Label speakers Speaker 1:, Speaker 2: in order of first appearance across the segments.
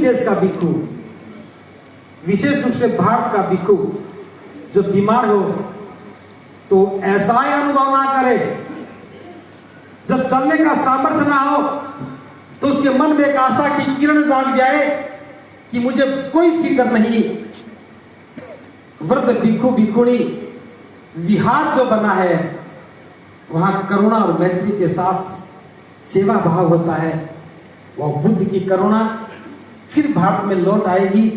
Speaker 1: देश का भिक्षु, विशेष रूप से भारत का भिक्षु जो बीमार हो तो ऐसा ही अनुभव ना करे। जब चलने का सामर्थ्य ना हो तो उसके मन में एक आशा की किरण जाग जाए कि मुझे कोई फिक्र नहीं। वृद्ध भिक्षु भिक्षुणी विहार जो बना है वहां करुणा और मैत्री के साथ सेवा भाव होता है। वह बुद्ध की करुणा फिर भारत में लौट आएगी।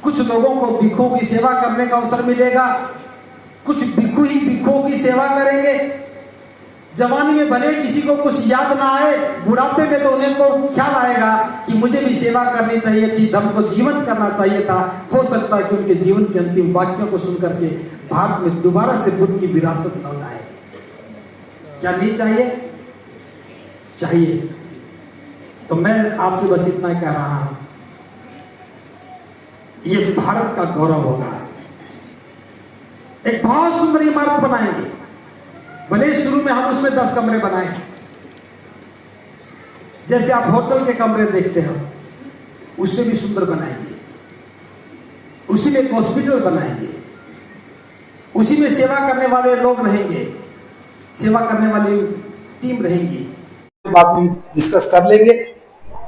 Speaker 1: कुछ लोगों को भिक्षुओं की सेवा करने का अवसर मिलेगा, कुछ भिक्षु ही भिक्षुओं की सेवा करेंगे। जवानी में भले किसी को कुछ याद ना आए, बुढ़ापे में तो उन्हें को ख्याल आएगा कि मुझे भी सेवा करनी चाहिए थी, धर्म को जीवंत करना चाहिए था। हो सकता है कि उनके जीवन के अंतिम वाक्यों को सुनकर के भारत में दोबारा से बुद्ध की विरासत लौट आए। क्या नहीं चाहिए? चाहिए। तो मैं आपसे बस इतना कह रहा हूं, ये भारत का गौरव होगा। एक बहुत सुंदर इमारत बनाएंगे, भले शुरू में हम उसमें 10 कमरे बनाएंगे, जैसे आप होटल के कमरे देखते हो उससे भी सुंदर बनाएंगे। उसी में एक हॉस्पिटल बनाएंगे, उसी में सेवा करने वाले लोग रहेंगे, सेवा करने वाली टीम रहेंगी। बात में डिस्कस कर लेंगे।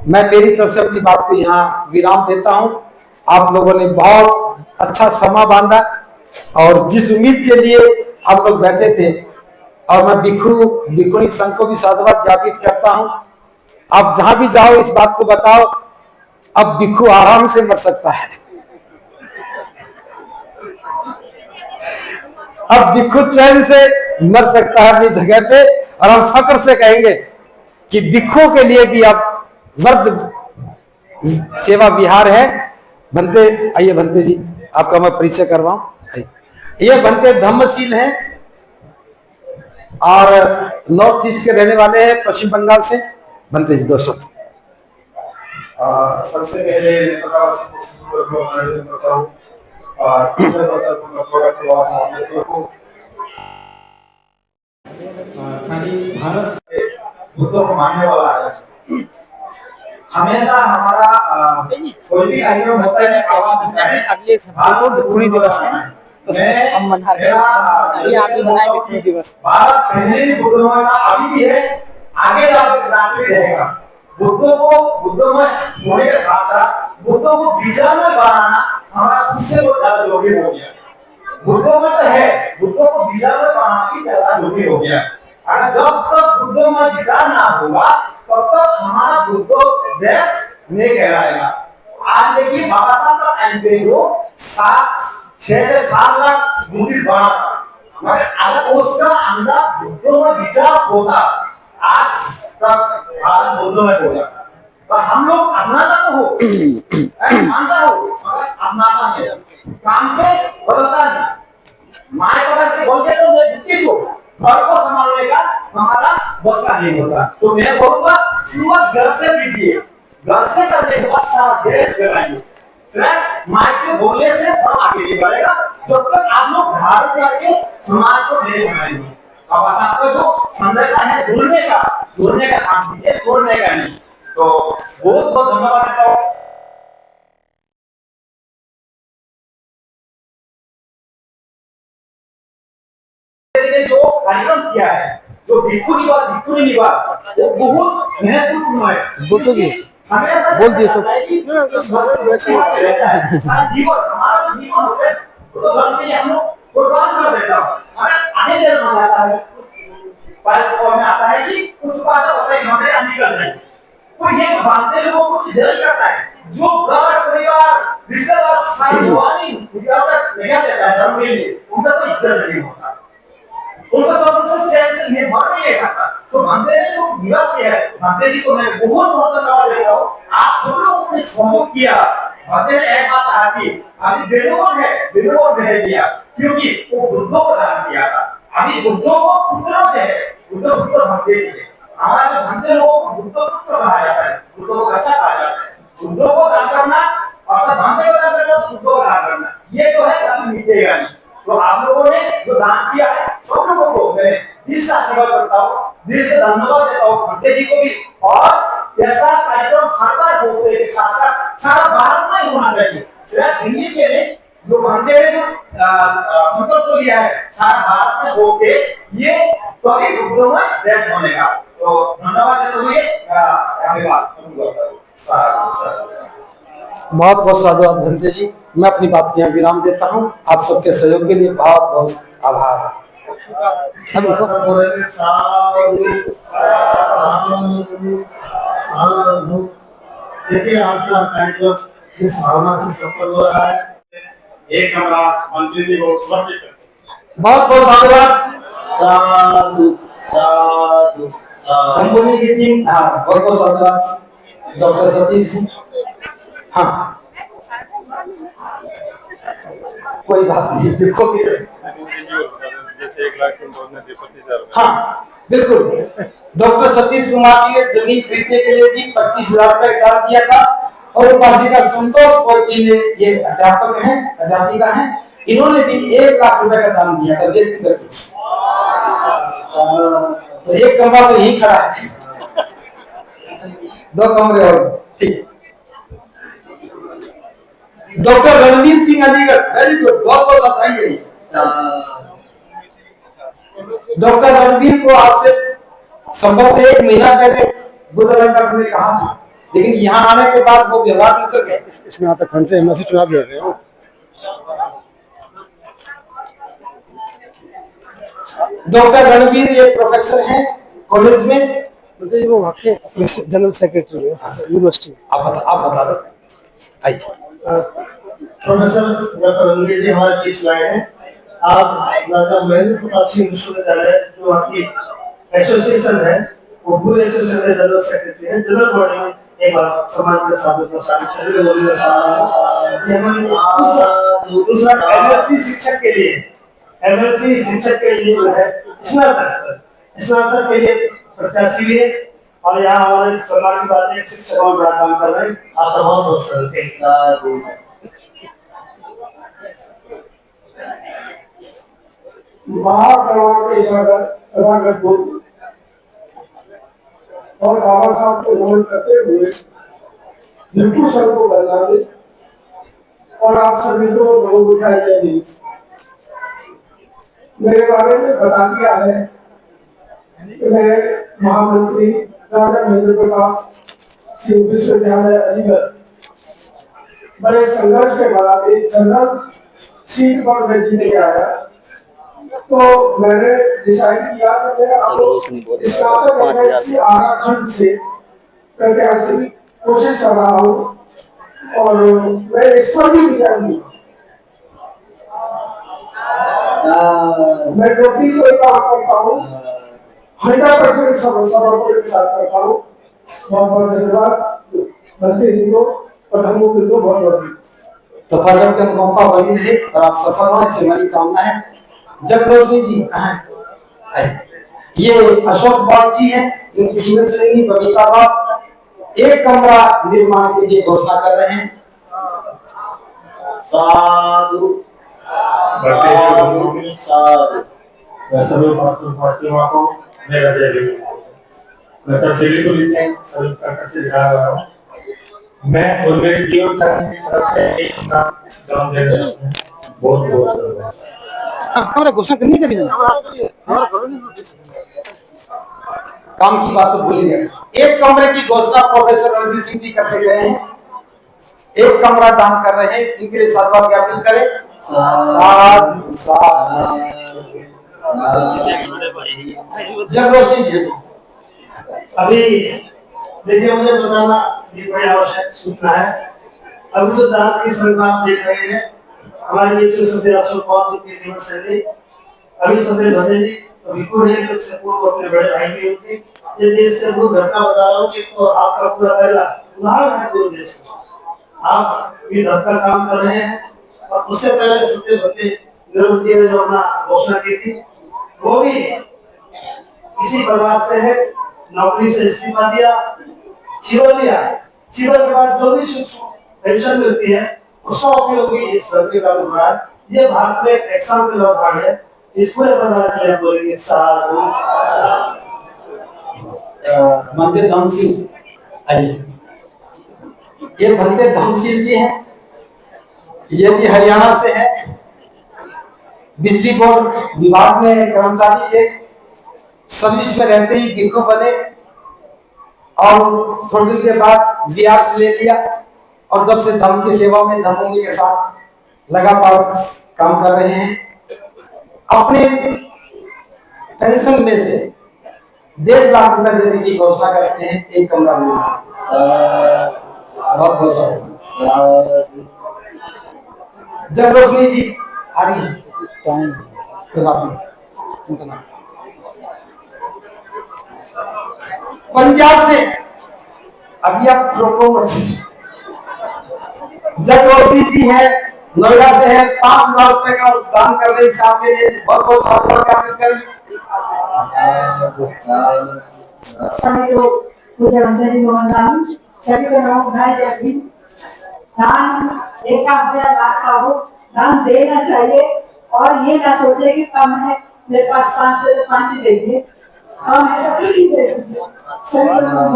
Speaker 1: मैं मेरी तरफ से अपनी बात को यहाँ विराम देता हूँ। आप लोगों ने बहुत अच्छा समा बांधा और जिस उम्मीद के लिए आप लोग बैठे थे, और मैं भिक्षु भिक्षुणी संघ को भी साधुवाद ज्ञापित करता हूँ। आप जहां भी जाओ इस बात को बताओ, अब भिक्षु आराम से मर सकता है। अब भिक्षु चैन से मर सकता है अपनी जगह पे, और हम फक्र से कहेंगे कि भिक्षुओं के लिए भी अब वृद्ध सेवा विहार है। बनते, आइए बनते जी, आपका मैं परिचय करवाऊं। ये बनते धम्मशील हैं और नॉर्थ ईस्ट के रहने वाले हैं, पश्चिम बंगाल से। बनते जी 200।
Speaker 2: सबसे पहले सारी भारत से बुद्धों को मानने वाला है। हमेशा हमारा कोई भी कार्यक्रम होता है, आवाज होता है,
Speaker 3: अगले को भिक्षुणी दिवस है तो हम मना रहे हैं। ये आगे बनाए भिक्षुणी दिवस।
Speaker 2: भारत पहले भी बुद्धों का अभी भी है, आगे जाकर भी रहेगा। बुद्धों में होने के साथ साथ बुद्धों को विचार में बनाना हमारा सबसे ज्यादा जरूरी हो गया। बुद्धों में तो है, बुद्धों को विचार में बनाना भी ज्यादा जरूरी हो गया। अगर जब तक बुद्धों में विचार ना होगा तब तक हमारा बुद्धो देश नहीं कहलाएगा। आज देखिए बाबा साहब का टाइम पे जो 6 से 7 लाख नोटिस बना था, मगर अगर उसका अंदर बुद्धों में विचार होता आज तक भारत बुद्धों में हो जाता। तो हम लोग अपनाता तो हो, मानता हो, मगर अपनाता नहीं, काम पे बदलता नहीं। माए पकड़ के बोलते तो मैं बुद्धिस्ट हूँ, घर को संभालने का हमारा बस का नहीं होता। तो मैं बोलूंगा शुरुआत घर से कीजिए, घर से करने के बाद सारा देश कराएंगे। सिर्फ माइक से बोलने से हम आगे नहीं बढ़ेगा जब तक आप लोग भारत करके समाज को नहीं बनाएंगे। अब आपका जो संदेशा है जुड़ने का काम कीजिए, तोड़ने का नहीं। तो बहुत बहुत धन्यवाद देता हूँ। जो कार्यक्रम किया है, जो भिक्षु निवास वो बहुत महत्वपूर्ण है। बोल दिए सब जीवन हमारा जीवन होता है, तो धर्म के लिए हम लोग कुर्बान कर देता है। अगर आने देर में आता है में आता है कि कुछ पासा होता है हमारे निकल जाए, तो ये बांधते लोगों को इधर करता है। जो घर परिवार रिश्तेदार सारी जवानी तक नहीं देता है धर्म के लिए, उनका तो इज्जत नहीं होता, उनको सब चैन से नहीं मर नहीं सकता। तो भंते ने जो निवास किया है, भंते जी को मैं बहुत बहुत धन्यवाद देता हूँ। आप सब लोगों ने सहयोग किया। भंते ने एक बात कहा कि अभी बेनोन है, बेनोन नहीं दिया क्योंकि वो बुद्धों को दान किया था। अभी बुद्धों को पुत्र है, बुद्ध पुत्र भंते जी है। हमारे जो भंते लोगों को बुद्ध पुत्र कहा जाता है, बुद्धों को अच्छा कहा जाता है। बुद्धों को दान करना और भंते को दान करना, बुद्धों को दान करना, ये जो है कभी मिटेगा नहीं। तो आप लोगों ने जो दान किया है सब लोगों को मैं दिल से आशीर्वाद करता हूँ, दिल से धन्यवाद देता हूँ भंते जी को भी। और ऐसा कार्यक्रम हर बार होते के साथ चाहिए। सिर्फ दिल्ली के नहीं, जो बंदे ने जो संकल्प को लिया है सारा भारत में हो के ये तो अभी बुद्धमय देश बनेगा। तो धन्यवाद देते हुए अपनी बात
Speaker 1: बहुत बहुत साधुवाद भंते जी। मैं अपनी बात यहाँ विराम देता हूँ। आप सबके सहयोग के लिए बहुत बहुत आभार।
Speaker 2: देखिए आज का कार्यक्रम इस भावना से सफल हो रहा है। एक कमरा मंत्री जी को समर्पित करते।
Speaker 1: बहुत बहुत साधुवाद।
Speaker 2: साधु साधु
Speaker 1: कंपनी की टीम, हाँ बहुत बहुत साधुवाद। डॉक्टर सतीश जी, हाँ कोई बात नहीं, देखो
Speaker 4: जैसे 1 लाख से 25,000।
Speaker 1: हाँ बिल्कुल। डॉक्टर सतीश कुमार जी ने जमीन खरीदने के लिए भी 25 लाख का दान किया था। और उपासिका संतोष कौर जी ने, ये अध्यापक हैं, अध्यापिका हैं, इन्होंने भी 1 लाख रुपए का दान दिया था व्यक्तिगत। तो एक कमरा तो यही खड़ा है, 2 कमरे और ठीक। Doctor Ranveer Singh Aligarh, very good, बहुत बहुत बधाई। डॉक्टर रणवीर को आज से संभव 1 महीना पहले बुद्धनगर ने कहा था, लेकिन यहाँ आने के बाद वो व्यवहार नहीं कर गए।
Speaker 5: इसमें आता खंड से एमएससी चुनाव लड़ रहे हो।
Speaker 1: डॉक्टर रणवीर ये प्रोफेसर हैं कॉलेज में,
Speaker 5: मतलब वो वहाँ के जनरल सेक्रेटरी है यूनिवर्सिटी।
Speaker 1: आप बता दो। आइए।
Speaker 2: प्रोफेसर डॉक्टर रणवीर जी हमारे बीच लाए हैं। आप राजा महेंद्र प्रताप सिंह विश्वविद्यालय जो आपकी एसोसिएशन है, वो पूरे एसोसिएशन के जनरल सेक्रेटरी है। जनरल बॉडी में एक बार सम्मान के साथ दूसरा एमएलसी शिक्षक के लिए, एमएलसी शिक्षक के लिए जो है स्नातक के लिए प्रत्याशी भी है। और यहाँ हमारे सम्मान की बात है, शिक्षक और बड़ा काम कर रहे हैं। आपका बहुत बहुत स्वागत है।
Speaker 5: महाकरुणा के सागर तथागत बुद्ध और बाबा साहब को नमन करते हुए बिल्कुल सर को बदलाने और आप सभी को लोग उठाए जाएंगे। मेरे बारे में बता दिया है कि मैं महामंत्री राजा महेंद्र प्रताप सिंह विश्वविद्यालय अलीगढ़ बड़े संघर्ष के बाद एक जनरल सीट पर मैं जीत के आया। तो मैंने डिसाइड किया कि मैं स्नातक आरक्षण से प्रत्याशी कोशिश कर रहा हूँ और मैं इस पर भी विचार दूंगा। मैं जब भी कोई काम करता हूँ 100% समर्पण के साथ करता हूँ। बहुत बहुत धन्यवाद भंते जी को और धर्मोपी को बहुत बहुत।
Speaker 1: तो तथागत के अनुकंपा बनी रहे और आप सफल होने से हमारी कामना है। जगरोशी जी कहाँ है? ये अशोक बाग जी हैं, इनकी जीवन शैली बबीता बाग 1 कमरा निर्माण के लिए घोषणा कर रहे हैं।
Speaker 2: साधु साधु साधु।
Speaker 4: सभी पार्षदों को मेरा जय भीम। मैं सब दिल्ली पुलिस से सभी इंस्पेक्टर से जुड़ा हुआ हूँ। मैं और मेरे जीवन साथी की तरफ से एक दान दे रहा हूँ। बहुत बहुत धन्यवाद।
Speaker 5: हमारा घोषणा करनी करी
Speaker 1: काम की बात तो भूल ही गए। 1 कमरे की घोषणा प्रोफेसर रणवीर सिंह जी करके गए हैं। 1 कमरा दान कर रहे हैं, इनके लिए साधुवाद ज्ञापन करें। जगरोशी जी
Speaker 2: अभी देखिए, मुझे बताना ये बड़ी आवश्यक सूचना है। अभी जो दांत की संख्या आप देख रहे हैं, हमारे मित्र सत्य अशोक पवार की जीवन शैली, अभी सत्य धने जी बिल्कुल है कि से पूर्व अपने बड़े भाई की होती। ये देश से पूरी घटना बता रहा हूँ कि तो आपका पूरा पहला उदाहरण है पूरे देश में। आप ये धक्का काम कर रहे हैं और उससे पहले सत्य धने जी ने जो अपना घोषणा की थी, वो भी इसी परिवार से है। नौकरी से इस्तीफा दिया, जीवन लिया। जीवन के बाद जो भी पेंशन मिलती है उसका उपयोग भी इस धरती का हो रहा है। ये भारत में एक एग्जाम्पल उदाहरण है। इस पूरे परिवार के लिए बोलेंगे साधु
Speaker 1: मंदिर धाम सिंह। आइए, ये मंदिर धाम सिंह जी हैं, ये भी हरियाणा से है, बिजली बोर्ड विभाग में कर्मचारी थे, सर्विस में रहते ही भिक्खु बने और थोड़ी देर के बाद बिहार से ले लिया और जब से धर्म की सेवा में धर्मभूमि के साथ लगातार काम कर रहे हैं। अपने पेंशन में से 1.5 लाख रुपए देने की घोषणा करते हैं, एक कमरा मिलना। बहुत बहुत जब रोशनी जी आ रही है कोई बात नहीं। पंजाब से अभी आप रोको मत। जब रोशनी जी है, नोएडा से है, 5,000 रुपए का दान कर रहे हिसाब से बहुत बहुत स्वागत करें।
Speaker 6: सभी लोग मुझे अंजलि मोहन राम सभी को नाम भाई जब दान 1,000 लाख का हो, दान देना चाहिए और ये ना सोचे कि कम है मेरे पास 5 से 5 ही देंगे, कम है तो ही दे देंगे। सभी लोग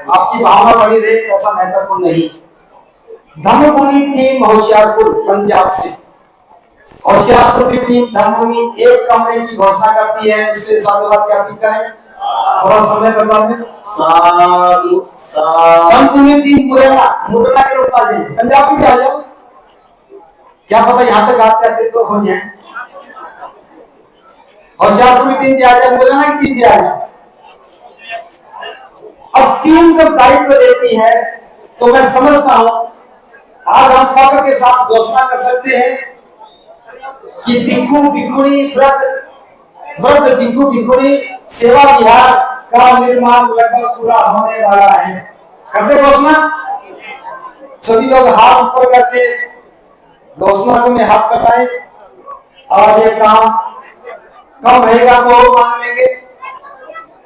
Speaker 1: आपकी भावना बड़ी रहे, ऐसा महत्वपूर्ण नहीं। धर्मभूमि टीम होशियारपुर पंजाब से, होशियारपुर की टीम धर्मभूमि एक कमरे की घोषणा करती है, इसलिए साधुवाद क्या करें, थोड़ा समय बता दें। धर्मभूमि टीम मुरैना के लोग आ जाए, पंजाब में आ जाओ, क्या पता यहाँ तक आते आते तो हो जाए। होशियारपुर की टीम भी आ जाए, मुरैना की टीम भी आ जाए। अब टीम जब दायित्व लेती है तो मैं समझता हूं आज हम फख्र के साथ घोषणा कर सकते हैं कि भिक्खु भिक्खुणी व्रत भिक्खु भिक्खुणी सेवा विहार का निर्माण लगभग पूरा होने वाला है। करते घोषणा, सभी लोग हाथ ऊपर करके घोषणा में हाथ बताएं और ये काम कब रहेगा तो मान लेंगे।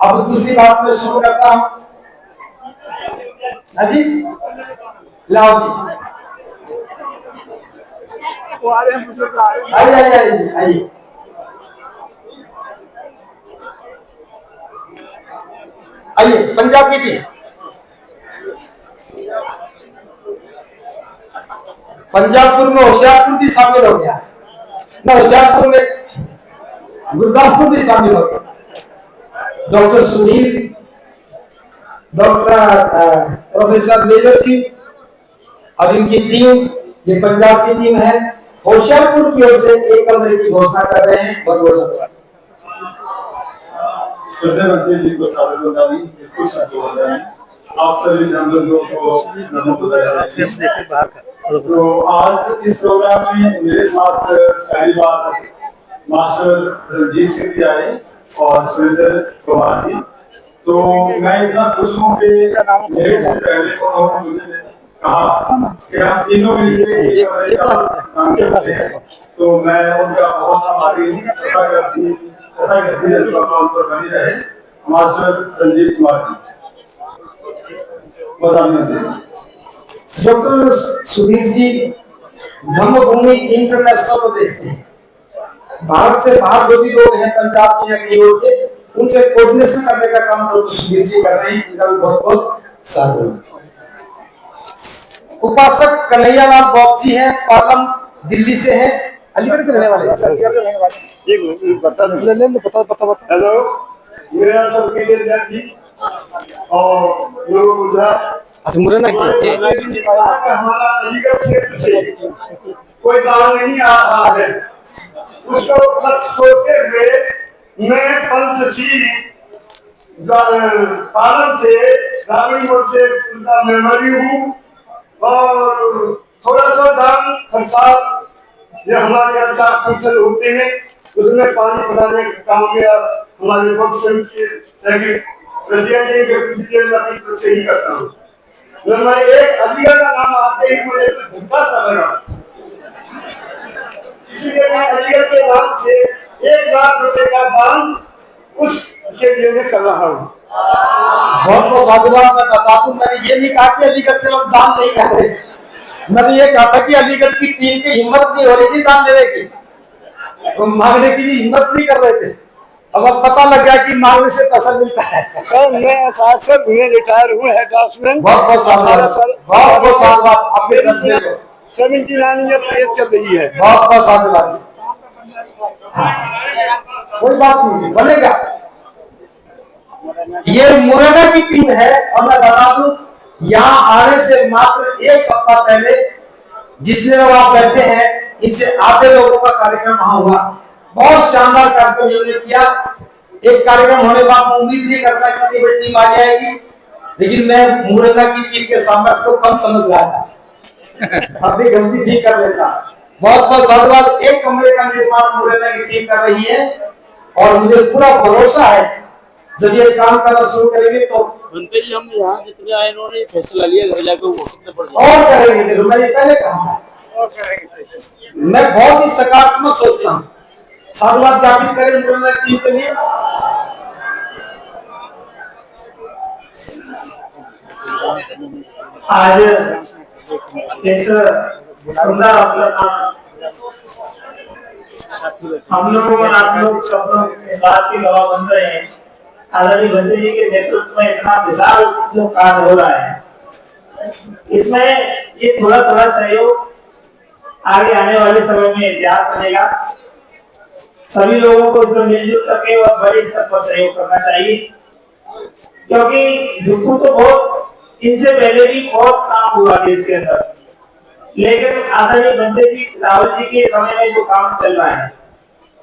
Speaker 1: अब दूसरी बात में शुरू करता हूं। जी लाओ जी, आइए आइए पंजाब की टीम, पंजाबपुर में होशियारपुर भी शामिल हो गया ना, होशियारपुर में गुरदासपुर भी शामिल हो गया। Doctor Sudhir, doctor professor major Singh और इनकी टीम, ये पंजाब की टीम है, होशियारपुर की ओर से एक कमरे की घोषणा कर रहे हैं। बहुत बहुत धन्यवाद।
Speaker 4: जी को आप सभी लोगों को नमो बुद्धाय। तो आज इस प्रोग्राम में मेरे साथ पहली बार मास्टर रणजीत सिंह जी आए और सुरेंद्र कुमार जी। तो मैं इतना खुश हूँ कि मेरे से पहले उन्होंने मुझे कहा कि हम तीनों मिलकर काम करते हैं, तो मैं उनका बहुत आभारी हूँ। पर बनी रहे master Ranjit Kumar ji.
Speaker 1: Doctor Sudhir ji धर्मभूमि international को देखते हैं, भारत से बाहर जो भी लोग हैं पंजाब के या कहीं और के, उनसे कोऑर्डिनेशन करने का काम डॉक्टर सुधीर जी कर रहे हैं, इनका भी बहुत बहुत साधुवाद। उपासक कन्हैयालाल बॉक्सी हैं, पालम दिल्ली से हैं, अलीगढ़ के रहने वाले हैं।
Speaker 4: हेलो, मेरा सबके लिए जय जी और लोग
Speaker 1: मुरैना
Speaker 4: हमारा अलीगढ़ क्षेत्र से कोई दान नहीं आ रहा है, उसको सोचते हुए मैं पंचशील पालन से ग्रामीण मोर्च से उनका मेमोरी हूँ और थोड़ा सा दान हर साल ये हमारे यहाँ 4 फंक्शन होते हैं, उसमें पानी बनाने का काम किया हमारे फंक्शन के प्रेसिडेंट से ही करता हूँ। मैं एक अलीगढ़ का नाम आते ही मुझे धक्का सा लगा, इसलिए मैं अलीगढ़ के नाम से 1 लाख रुपए का दान उस के लिए मैं कर रहा हूँ।
Speaker 1: बहुत बहुत साधुवाद। मैं बता दूं, मैंने ये नहीं कहा कि अलीगढ़ के लोग दान नहीं कर रहे, मैंने ये कहा था कि अलीगढ़ की टीम की हिम्मत नहीं हो रही थी दान देने की, तो मांगने की हिम्मत नहीं कर रहे थे। अब पता लग गया कि मांगने से पैसा मिलता है।
Speaker 5: मैं 60 से रिटायर हुए हैं।
Speaker 1: बहुत बहुत साधुवाद, बहुत बहुत साधुवाद।
Speaker 5: 79 ईयर चल रही है।
Speaker 1: बहुत बहुत साधुवाद। हाँ, कोई बात नहीं, बनेगा। ये मुरैना की टीम है और मैं बता दूं यहाँ आने से मात्र एक सप्ताह पहले जितने लोग आप बैठे हैं इनसे आधे लोगों का कार्यक्रम वहां हुआ। बहुत शानदार कार्यक्रम इन्होंने किया। एक कार्यक्रम होने के बाद मैं उम्मीद नहीं करता कि इतनी बड़ी टीम आ जाएगी, लेकिन मैं मुरैना की टीम के सामर्थ्य को कम समझ रहा था। अपनी गलती ठीक कर लेता। बहुत बहुत साधुवाद। एक कमरे का निर्माण मुरैना की टीम कर रही है और मुझे पूरा भरोसा है जब ये काम करना शुरू करेंगे तो
Speaker 5: बनते जी हम यहाँ जितने आए इन्होंने फैसला लिया घर जाकर वो सकते पड़
Speaker 1: और करेंगे। देखो मैंने पहले कहा मैं बहुत ही सकारात्मक सोचता हूँ। साधुवाद ज्ञापित करें मुरैना टीम के लिए।
Speaker 7: आज इस सुंदर अवसर पर हम लोगों और आप लोग सब लोग इस बात की गवाह बन रहे हैं आदरणीय बंदे जी के नेतृत्व में इतना विशाल जो कार्य हो रहा है, इसमें ये थोड़ा थोड़ा सहयोग आगे आने वाले समय में इतिहास बनेगा। सभी लोगों को इसमें मिलजुल करके और बड़े स्तर पर सहयोग करना चाहिए, क्योंकि दुखू तो बहुत इनसे पहले भी बहुत काम हुआ देश के अंदर, लेकिन आदरणीय बंदे जी रावल जी के समय में जो काम चल रहा है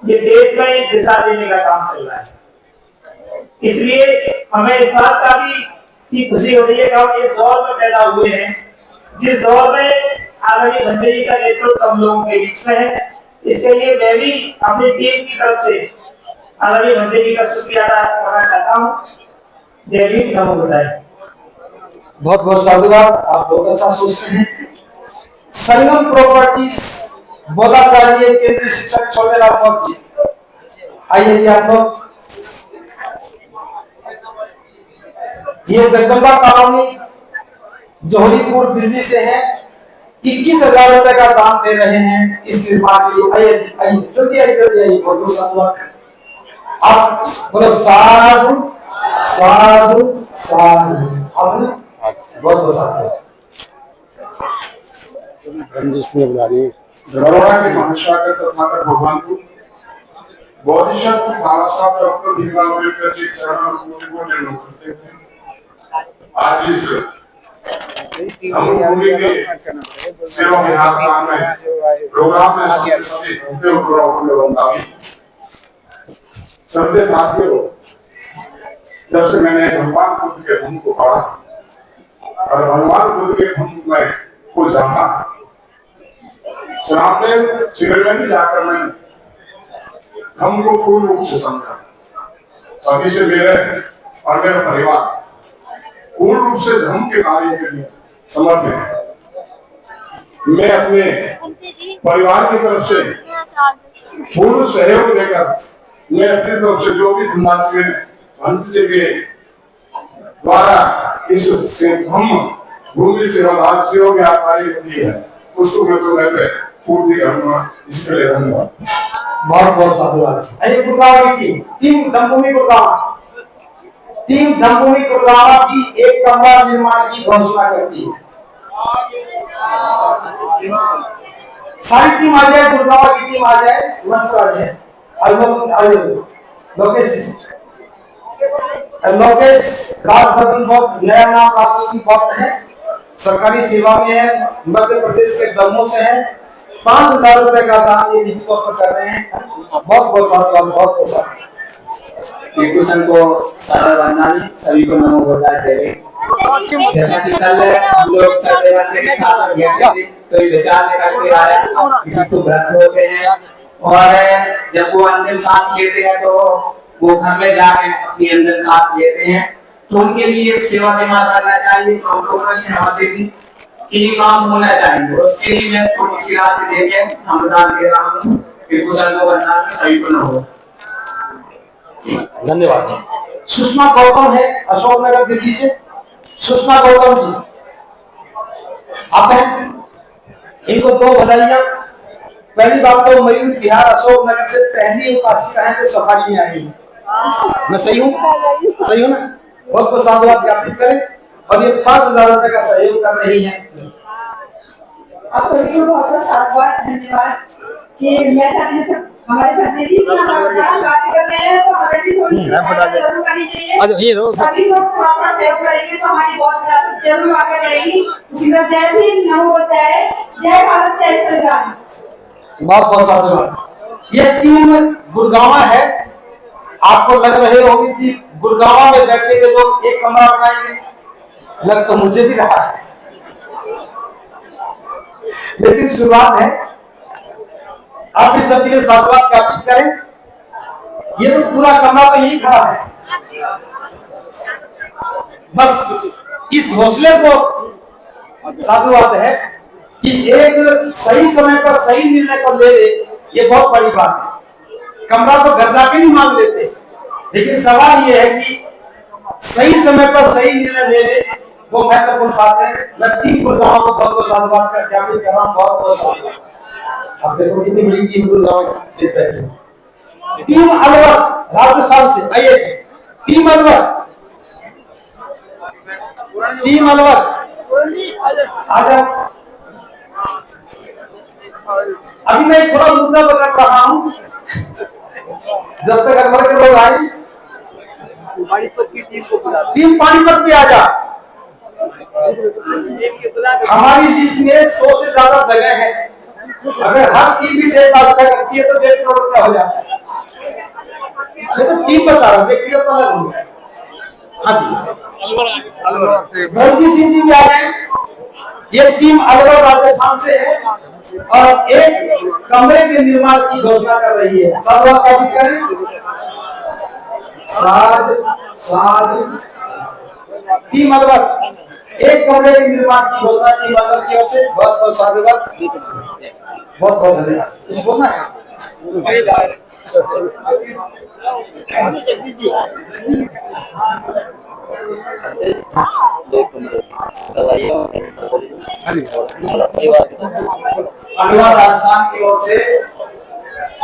Speaker 7: ये देश में दिशा देने का काम चल रहा है। इसलिए हमें इस बात का भी की खुशी हो रही है कि हम इस दौर में पैदा हुए हैं जिस दौर में आदरणीय बंदे जी का नेतृत्व हम लोगों के बीच में है। इसके लिए मैं भी अपनी टीम की तरफ से आदरणीय बंदे जी का शुक्रिया अदा करना चाहता हूँ। जय भीम, नमो बुद्धाय।
Speaker 1: बहुत बहुत साधुवाद। आप बहुत अच्छा सोचते हैं। संगम प्रॉपर्टीज बोधाचार्य केंद्रीय शिक्षक छोटे लाल जी, आइए जी आप लोग। ये जगदम्बा कॉलोनी जौहरीपुर दिल्ली से है। 21,000 रुपए का दाम दे रहे हैं इस निर्माण के लिए। आइए आइए जल्दी आइए जल्दी आइए। बहुत साधुवाद। आप बोलो साधु साधु साधु। बहुत बहुत साधुवाद।
Speaker 8: बड़ौदा के महासागर तथागत भगवान को बोधिसत्व बाबा साहब डॉक्टर भीमराव अम्बेडकर जी चरणों को निर्णय करते हुए आज इस हम भूमि के सेवा विभाग में प्रोग्राम में सभी प्रोग्राम में बंदावी सबके साथियों, जब से मैंने भगवान बुद्ध के धम्म को पढ़ा और भगवान बुद्ध के धम्म में को जाना, रामदेव शिविर में जाकर मैंने धम्म को पूर्ण रूप से समझा। अभी से मेरे और मेरा परिवार पूर्ण रूप से धर्म के कार्य के लिए समर्पित है। मैं अपने परिवार की तरफ से पूर्ण सहयोग लेकर मैं अपनी तरफ से जो भी धर्मासी भंत जी के द्वारा इस धम्म भूमि सेवा राज्य सेवा की आकारी होती है उसको मैं तो पूर्ति करूंगा। इसके लिए धन्यवाद।
Speaker 1: बहुत बहुत साधुवाद। आइए गुड़गांव की टीम धम्मभूमि गुड़गांव। टीम धम्मभूमि गुड़गांव की एक कमरा निर्माण की घोषणा करती है। सारी टीम आ जाए, गुड़गांव की टीम आ जाए, मंच पर आ जाए। लोकेश राजभद्र बहुत नया नाम राष्ट्रपति पद है, सरकारी सेवा में है, मध्य प्रदेश के दमों से है। 5,000 रुपए का दान ये निजी तौर पर कर रहे हैं। बहुत बहुत साधुवाद। बहुत बहुत साधुवाद।
Speaker 7: कुशन को सारा बनाने सभी को नमो बुद्धाय। जैसा कि कल हम लोग सर्वेक्षण के साथ गए थे तो ये विचार लेकर के आया कि तो व्रत होते हैं और जब वो अंतिम सांस लेते हैं तो वो घर में जाके अपनी अंतिम सांस लेते हैं, तो उनके लिए एक सेवा निर्माण करना चाहिए। तो हम लोगों ने सहमति दी कि ये काम होना चाहिए। उसके लिए मैं छोटी सी राशि देके हम दान दे रहा हूँ। कुशन को बनना सभी को नमो।
Speaker 1: धन्यवाद। सुषमा गौतम है अशोकनगर दिल्ली से। सुषमा गौतम जी आप हैं, इनको 2 बधाइयां। पहली बात तो मयूर विहार अशोकनगर से पहली उपासिका है जो सफारी में आई है। मैं सही हूँ? सही हूँ ना? बहुत बहुत साधुवाद ज्ञापित करें। और ये 5,000 रुपए का सहयोग कर रही है।
Speaker 6: आप सभी को बहुत बहुत साधुवाद, धन्यवाद कि मैं चाहती हूँ हमारे भतीजी इतना कार्य कर रहे हैं तो हमें भी थोड़ी सहायता जरूर करनी चाहिए। सभी लोग थोड़ा थोड़ा सहयोग करेंगे तो हमारी बहुत विरासत जरूर आगे बढ़ेगी। उसी में जय भीम, नमो बुद्धाय, जय भारत, जय संविधान।
Speaker 1: बहुत बहुत साधुवाद। ये टीम गुड़गांवा है। आपको लग रहे होंगे कि गुड़गांवा में बैठे हुए लोग एक कमरा बनाएंगे, लग तो मुझे भी रहा है, लेकिन शुरुआत है। आप इस सबके लिए साधुवाद ज्ञापित करें। ये तो पूरा कमरा तो यही खड़ा है। बस इस हौसले को साधुवाद है कि एक सही समय पर सही निर्णय को ले ले, ये बहुत बड़ी बात है। कमरा तो घर जाके नहीं मांग लेते, लेकिन सवाल ये है कि सही समय पर सही निर्णय ले ले, वो महत्वपूर्ण बात है। मैं टीम गुड़गांव को बहुत बहुत साधुवाद कर ज्ञापित कर रहा हूँ। बहुत बहुत साधुवाद। अब देखो कितनी बड़ी टीम गुड़गांव की। टीम अलवर राजस्थान से आइए। टीम अलवर, टीम अलवर आ जाओ। अभी मैं थोड़ा मुद्दा बता रहा हूँ, जब तक अलवर के लोग आए। पानीपत की टीम को बुला, टीम पानीपत पे आ जा। हमारी लिस्ट में 100 से ज्यादा जगह है। अगर हर टीम भी 1.5 लाख करती है तो 1.5 करोड़ रुपया हो जाता है। मैं तो टीम बता रहा हूँ, व्यक्तिगत तो अलग होगा। हाँ जी, बलजी सिंह जी भी आ गए। ये टीम अलवर राजस्थान से है और एक कमरे के निर्माण की घोषणा कर रही है। साधुवाद ज्ञापित करें। टीम अलवर एक कमरे के निर्माण की घोषणा टीम अलवर की ओर से बहुत बहुत साधुवाद, बहुत बहुत धन्यवाद। बोलना है
Speaker 2: अलवर राजस्थान की ओर से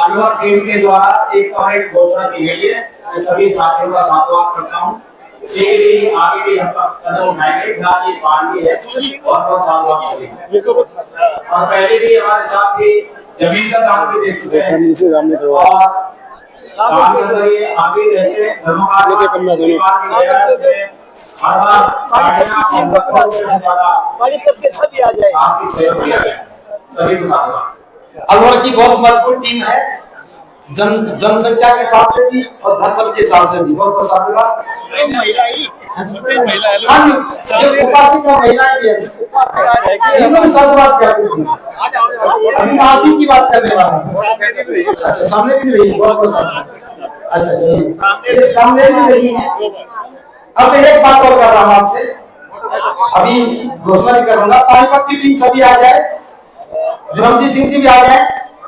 Speaker 2: अलवर टीम के द्वारा एक कमरे की घोषणा की गई है। मैं सभी साथियों का साधुवाद करता हूँ। सीधे आगे भी हम कदम उठाएंगे। फिलहाल ये पार्टी है, बहुत बहुत साधुवाद करेंगे। और पहले भी हमारे साथ ही जमीन का काम भी देख चुके हैं और काम कर रही है। आगे रहते हैं आपकी सहयोग किया गया। सभी को साधुवाद।
Speaker 1: अलवर की बहुत महत्वपूर्ण टीम है, जनसंख्या के हिसाब से भी और धनबल के हिसाब से भी। बहुत बहुत साधुवाद। उपासिका महिलाएं भी है, साधुवाद क्या। अभी आदि की बात करने वाला हूं। अच्छा, सामने भी रही। बहुत बहुत साधुवाद। अच्छा चलिए, सामने भी रही है। अब एक बात और कर रहा हूं आपसे, अभी घोषणा भी करूंगा। पानीपत की टीम सभी आ जाए। ब्रह्मजीत सिंह जी भी आ जाए।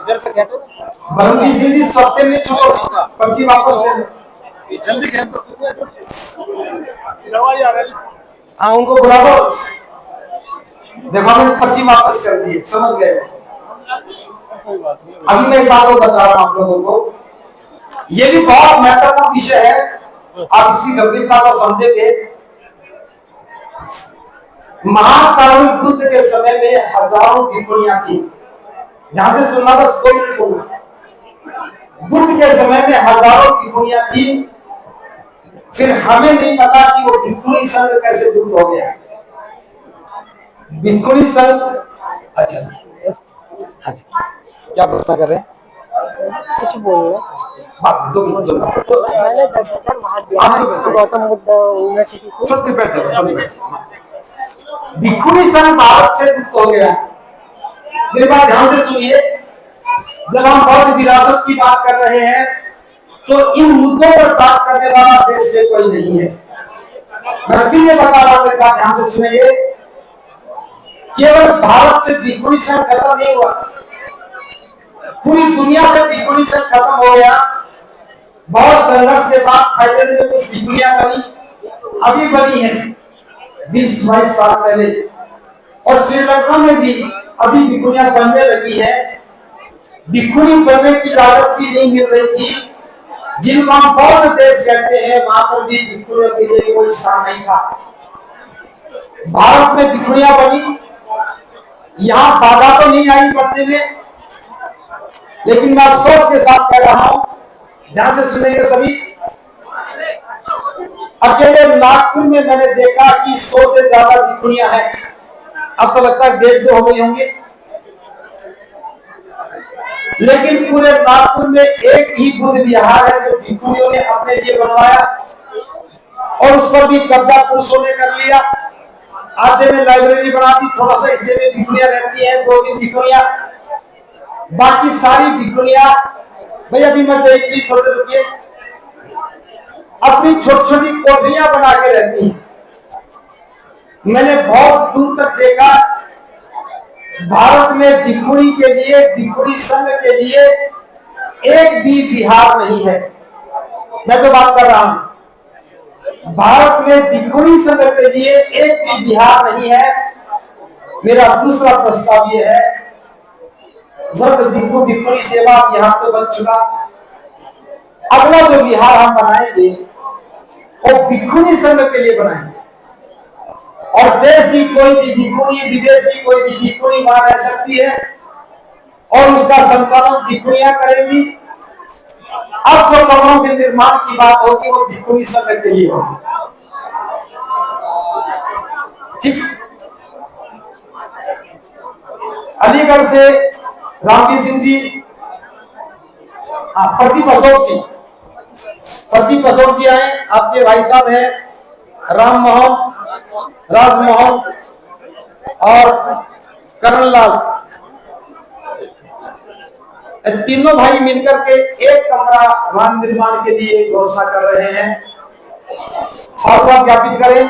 Speaker 1: ब्रह्मजीत सिंह जी सस्ते में छोड़ो, पर्ची वापस ले लो। हाँ, उनको बुला दो। देखो हमने पर्ची वापस कर दी, समझ गए। अभी मैं एक बात और बता रहा हूं आप लोगों को, ये भी बहुत महत्वपूर्ण विषय है। आप इसकी गंभीरता को समझेंगे। महाकारुणिक बुद्ध के समय में हजारों भिक्षुणियां थी। ध्यान से सुनना, बस कोई नहीं बोलना। बुद्ध के समय में हजारों भिक्षुणियां थी। फिर हमें नहीं पता कि वो भिक्षुणी संघ कैसे दुख हो गया। भिक्षुणी संघ, अच्छा क्या प्रश्न कर रहे हैं?
Speaker 3: कुछ बोल रहे
Speaker 1: बात दो मिनट
Speaker 3: गौतम बुद्ध यूनिवर्सिटी को
Speaker 1: भिक्षुणी संघ भारत से मुक्त हो गया। मेरी बात ध्यान से सुनिए। जब हम बौद्ध विरासत की बात कर रहे हैं तो इन मुद्दों पर बात करने वाला देश में कोई नहीं है। मैं फिर ये बता रहा हूं, मेरी बात ध्यान से सुनिए। केवल भारत से भिक्षुणी संघ खत्म नहीं हुआ, पूरी दुनिया से भिक्षुणी संघ खत्म हो गया। बहुत संघर्ष के बाद फाइनल में कुछ भिक्षुणियां बनी, अभी बनी है 20-22 साल पहले। और श्रीलंका में भी अभी भिक्षुणियां बनने लगी है। भिक्षुणी बनने की लागत भी नहीं मिल रही थी। जिनको हम बौद्ध देश कहते हैं, वहां पर भी भिक्षुणियों के लिए कोई स्थान नहीं था। भारत में भिक्षुणियां बनी यहाँ बाधा तो नहीं आई पढ़ने में, लेकिन मैं अफसोस के साथ कह रहा हूं, ध्यान से सुनेंगे सभी। अकेले नागपुर में मैंने देखा कि 100 से ज्यादा भिखुनियां हैं। अब तो लगता है 150 हो गई होंगी, लेकिन पूरे नागपुर में एक ही बुद्ध विहार है जो भिखुनियों ने अपने लिए बनवाया, और उस पर भी कब्जा पुरुषों ने कर लिया। आधे में लाइब्रेरी बना दी, थोड़ा सा हिस्से में भिखुनियां रहती हैं, 2-3 भिखुनियां, बाकी सारी भिखुनियां, भैया भी मत जाइए प्लीज, थोड़े रुकिए, अपनी छोटी छोटी कोठरियां बना के रहती हैं। मैंने बहुत दूर तक देखा, भारत में भिखुनी के लिए, भिखुनी संघ के लिए एक भी विहार नहीं है। मैं तो बात कर रहा हूं, भारत में भिखुनी संघ के लिए एक भी विहार नहीं है। मेरा दूसरा प्रस्ताव यह है, वृद्ध भिक्षु भिखुनी सेवा विहार तो बन चुका, अगला जो विहार हम बनाएंगे वो भिखुनी संघ के लिए बनाएंगे, और देश की कोई भी भिखुनी, विदेश की कोई भी भिखुनी वहां रह सकती है, और उसका संचालन भिखुनियां करेंगी। अब जो कमरों के निर्माण की बात होगी वो भिखुनी संघ के लिए होगी, ठीक। अलीगढ़ से रामवीर सिंह जी, प्रदीप अशोक जी आए, आपके भाई साहब हैं राम मोहन, राजमोहन और करणलाल, तीनों भाई मिलकर के एक कमरा भवन निर्माण के लिए घोषणा कर रहे हैं। साधुवाद ज्ञापित करें।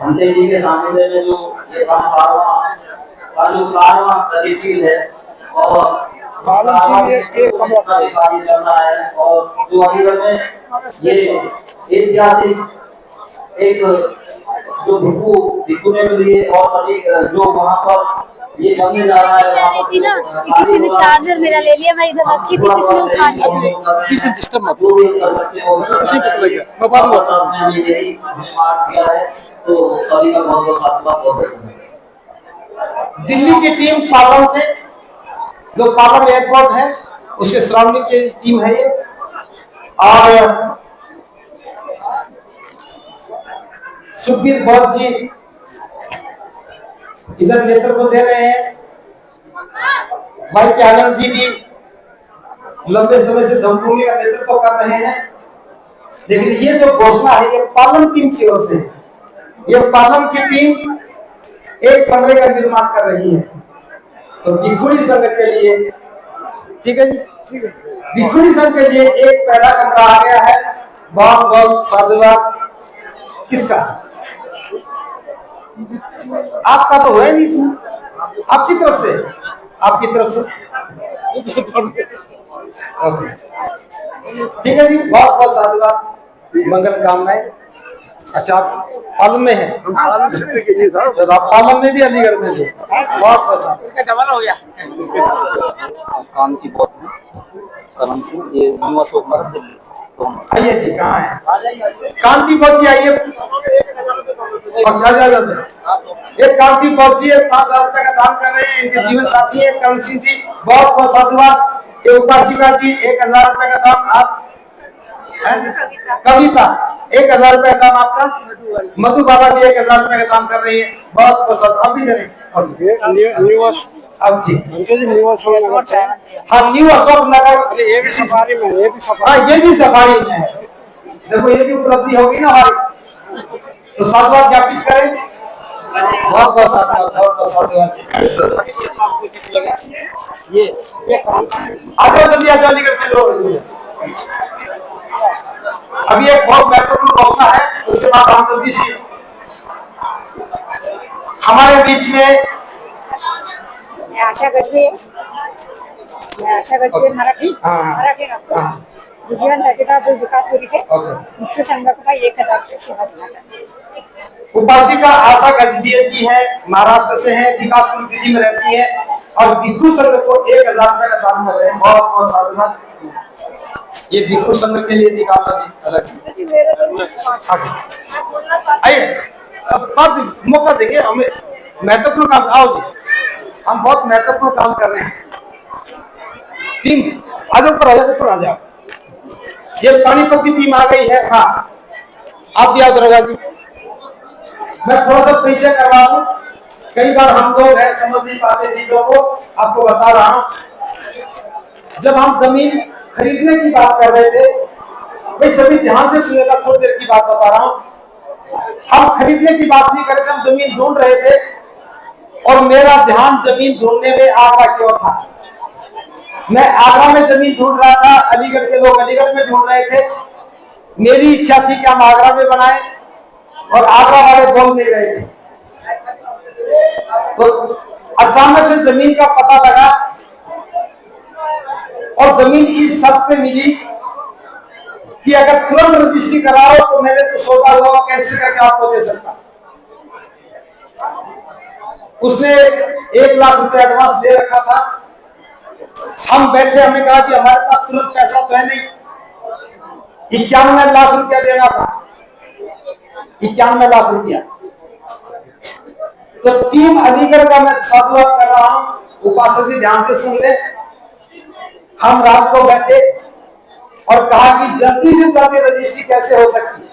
Speaker 2: हमने जी के सामने में जो ये कारवां गतिशील है, और कार्य चल रहा है, और जो अलीगढ़ में ये ऐतिहासिक एक जो भिखुने के लिए और सभी जो वहाँ पर ये बनने जा रहा है, वहाँ पर
Speaker 9: किसी ने चार्जर मेरा ले लिया, मैं इधर रखी थी, किसी ने उठा लिया।
Speaker 2: जो भी कर सकते हो यही किया है, तो सभी का बहुत बहुत साधुवाद।
Speaker 1: दिल्ली की टीम पालम से, जो पालम एयरपोर्ट है उसके सराउंडिंग की टीम है ये, और सुखबीर बौद्ध जी इधर नेतृत्व दे रहे हैं। भाई के आनंद जी भी लंबे समय से धमभूमि का नेतृत्व कर रहे हैं। लेकिन ये जो घोषणा है ये पालम टीम की ओर से, ये पालम की टीम एक कमरे का निर्माण कर रही है, तो भिखुनी संघ के लिए, ठीक है जी, भिखुनी संघ के लिए एक पहला कमरा आ गया है। बहुत बहुत साधुवाद। किसका? आपका तो है नहीं इसमें, आपकी तरफ से, आपकी तरफ से, ओके, ठीक है जी, बहुत बहुत साधुवाद, मंगल कामनाएं। अच्छा, आप पालम में है? चलो, आप पालम में भी, अलीगढ़ में भी, बहुत पसंद, डबल हो गया।
Speaker 3: काम की बहुत करम सिंह, ये न्यू अशोक नगर दिल्ली।
Speaker 1: आइए जी, कहाँ है? कांति पहुंची, आइए, एक कांति पहुंची है, 5,000 रुपए का दान कर रहे हैं, इनके जीवन साथी है करण सिंह जी, बहुत बहुत साधुवाद। ये उपासिका जी 1,000 रुपए का दान, आप कविता 1,000 रुपए का दान आपका, मधु बाबा जी 1,000 रुपए का दान कर रही है, बहुत बहुत साधुवाद। आप भी करें अब जी,
Speaker 5: न्यू अशोक नगर,
Speaker 1: हाँ न्यू अशोक नगर,
Speaker 5: ये भी सफारी में, ये भी सफारी,
Speaker 1: हाँ ये भी सफारी में है। देखो ये भी उपलब्धि होगी ना हमारी, तो साधुवाद ज्ञापित करें। बहुत बहुत साधुवाद, बहुत बहुत साधुवाद। ये आगे जल्दी आ जाओ, निकल के लोग। अभी एक बहुत महत्वपूर्ण घोषणा है, उसके बाद हम जल्दी से हमारे बीच में
Speaker 6: आशा गजबे, मराठी जीवन विकास मुख्य संघ का 1,000 रुपये सेवा दिया।
Speaker 1: उपासिका आशा गजबे जी है, महाराष्ट्र से है, विकासपुर दिल्ली में रहती है, और भिक्षु संघ को 1,000 रुपए का दान कर रहे हैं। बहुत बहुत साधुवाद। ये भिक्षु संघ के लिए निकालना जी अलग। आइए अब मौका देंगे हमें, महत्वपूर्ण काम। आओ जी, हम बहुत महत्वपूर्ण काम कर रहे हैं। टीम आज ऊपर आ जाओ। ये पानीपत की टीम आ गई है। हाँ, आप भी आओ दरोगा जी। मैं थोड़ा सा परिचय करवा दूं, कई बार हम लोग हैं समझ नहीं पाते चीजों को, आपको बता रहा हूं। जब हम जमीन खरीदने की बात कर रहे थे, भाई सभी ध्यान से सुनेगा, थोड़ी देर की बात बता रहा हूं। हम खरीदने की बात नहीं कर रहे थे, हम जमीन ढूंढ रहे थे और मेरा ध्यान जमीन ढूंढने में आगरा की ओर था। मैं आगरा में जमीन ढूंढ रहा था, अलीगढ़ के लोग अलीगढ़ में ढूंढ रहे थे। मेरी इच्छा थी कि हम आगरा में बनाए और आगरा वाले बोल नहीं रहे थे। तो अचानक से जमीन का पता लगा और जमीन इस शर्त पे मिली कि अगर तुरंत रजिस्ट्री कराओ तो मैंने तो सौदा हुआ कैंसिल करके आपको दे सकता। उसने 1 लाख रुपया एडवांस दे रखा था। हम बैठे, हमने कहा कि हमारे पास तुरंत पैसा तो है नहीं, 91 लाख रुपया देना था, 91 लाख रुपया। तो टीम अलीगढ़ का मैं साधुवाद कर रहा हूं, उपासक जी ध्यान से सुन ले। हम रात को बैठे और कहा कि जल्दी से जल्दी रजिस्ट्री कैसे हो सकती है।